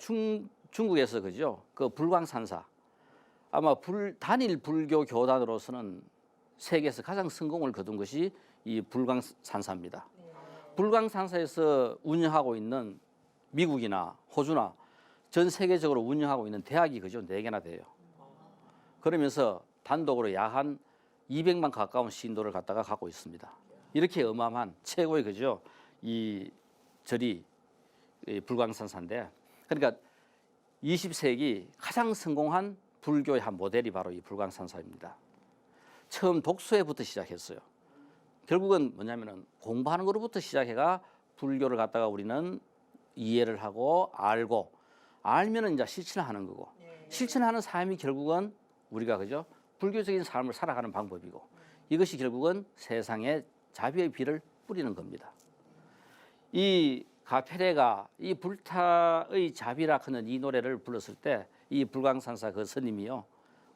중국에서 그죠? 그 불광산사, 아마 단일 불교 교단으로서는 세계에서 가장 성공을 거둔 것이 이 불광산사입니다. 불광산사에서 운영하고 있는 미국이나 호주나 전 세계적으로 운영하고 있는 대학이 그죠? 4개나 돼요. 그러면서 단독으로 약 한 200만 가까운 신도를 갖고 있습니다. 이렇게 어마어마한 최고의 그죠? 이 절이 불광산사인데, 그러니까 20세기 가장 성공한 불교의 한 모델이 바로 이 불광산사입니다. 처음 독서회부터 시작했어요. 결국은 뭐냐면은 공부하는 것부터 시작해가 불교를 갖다가 우리는 이해를 하고 알고 알면은 이제 실천을 하는 거고, 실천하는 삶이 결국은 우리가 그죠? 불교적인 삶을 살아가는 방법이고, 이것이 결국은 세상에 자비의 비를 뿌리는 겁니다. 이 가페레가 이 불타의 자비라 하는 이 노래를 불렀을 때 이 불광산사 그 스님이요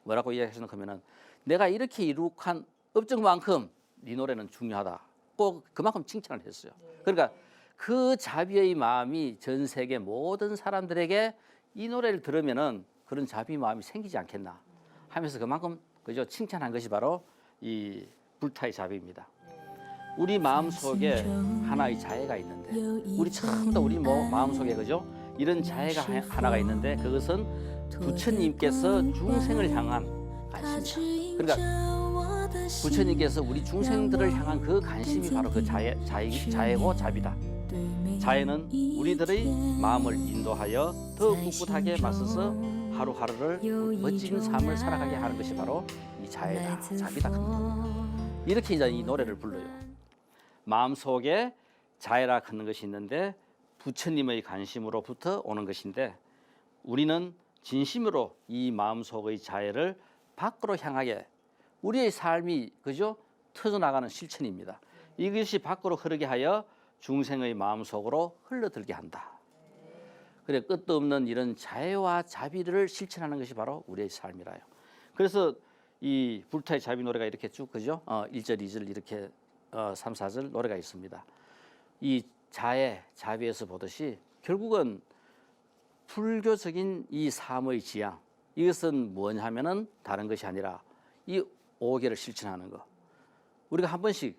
뭐라고 이야기하시는 하면은 내가 이렇게 이룩한 업적만큼 이 노래는 중요하다. 꼭 그만큼 칭찬을 했어요. 그러니까 그 자비의 마음이 전 세계 모든 사람들에게 이 노래를 들으면은 그런 자비 마음이 생기지 않겠나 하면서 그만큼 그죠? 칭찬한 것이 바로 이 불타의 자비입니다. 우리 마음 속에 하나의 자애가 있는데, 우리 처음부터 우리 마음 속에 그죠? 이런 자애가 하나가 있는데, 그것은 부처님께서 중생을 향한 관심이다. 그러니까 부처님께서 우리 중생들을 향한 그 관심이 바로 그 자애고 자비다. 자애는 우리들의 마음을 인도하여 더 꿋꿋하게 맞서서 하루하루를 멋진 삶을 살아가게 하는 것이 바로 이 자애다, 자비다. 이렇게 이제 이 노래를 불러요. 마음속에 자애라 하는 것이 있는데 부처님의 관심으로부터 오는 것인데, 우리는 진심으로 이 마음속의 자애를 밖으로 향하게 우리의 삶이 그죠? 터져나가는 실천입니다. 이것이 밖으로 흐르게 하여 중생의 마음속으로 흘러들게 한다. 그래, 끝도 없는 이런 자애와 자비를 실천하는 것이 바로 우리의 삶이라요. 그래서 이 불타의 자비 노래가 이렇게 쭉 그죠? 1절, 2절 이렇게 3, 4절 노래가 있습니다. 이 자애, 자비에서 보듯이 결국은 불교적인 이 삶의 지향, 이것은 뭐냐면은 다른 것이 아니라 이 5개를 실천하는 거. 우리가 한 번씩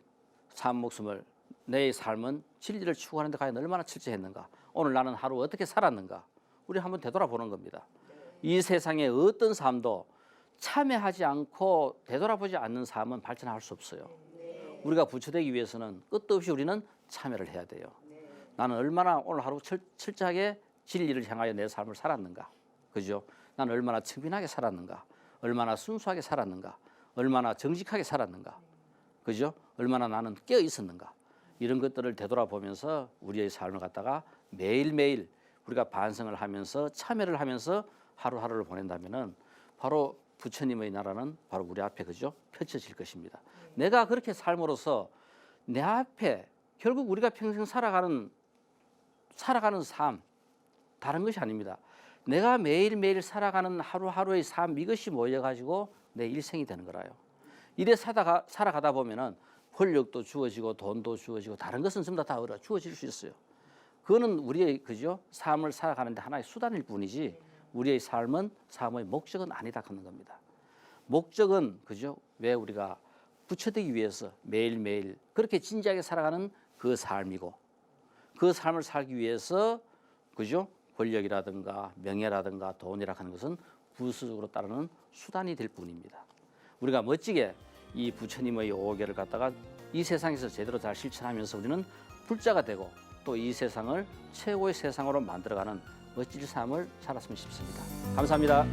삶 목숨을, 내 삶은 진리를 추구하는 데 과연 얼마나 철저했는가, 오늘 나는 하루 어떻게 살았는가, 우리 한번 되돌아보는 겁니다. 이 세상의 어떤 삶도 참여하지 않고 되돌아보지 않는 삶은 발전할 수 없어요. 우리가 부처되기 위해서는 끝도 없이 우리는 참여를 해야 돼요. 나는 얼마나 오늘 하루 철저하게 진리를 향하여 내 삶을 살았는가, 그죠? 나는 얼마나 청빈하게 살았는가, 얼마나 순수하게 살았는가, 얼마나 정직하게 살았는가, 그죠? 얼마나 나는 깨어 있었는가, 이런 것들을 되돌아보면서 우리의 삶을 갖다가 매일매일 우리가 반성을 하면서 참여를 하면서 하루하루를 보낸다면은 바로 부처님의 나라는 바로 우리 앞에 그죠? 펼쳐질 것입니다. 내가 그렇게 삶으로써 내 앞에 결국 우리가 평생 살아가는 삶, 다른 것이 아닙니다. 내가 매일매일 살아가는 하루하루의 삶, 이것이 모여가지고 내 일생이 되는 거라요. 이래 살아가다 보면은 권력도 주어지고 돈도 주어지고 다른 것은 전부 다 주어질 수 있어요. 그거는 우리의 그죠? 삶을 살아가는데 하나의 수단일 뿐이지 우리의 삶의 목적은 아니다 하는 겁니다. 목적은 그죠? 왜 우리가 부처되기 위해서 매일매일 그렇게 진지하게 살아가는 그 삶이고, 그 삶을 살기 위해서 그죠? 권력이라든가 명예라든가 돈이라 하는 것은 부수적으로 따르는 수단이 될 뿐입니다. 우리가 멋지게 이 부처님의 5개를 갖다가 이 세상에서 제대로 잘 실천하면서 우리는 불자가 되고 또 이 세상을 최고의 세상으로 만들어가는 멋진 삶을 살았으면 싶습니다. 감사합니다.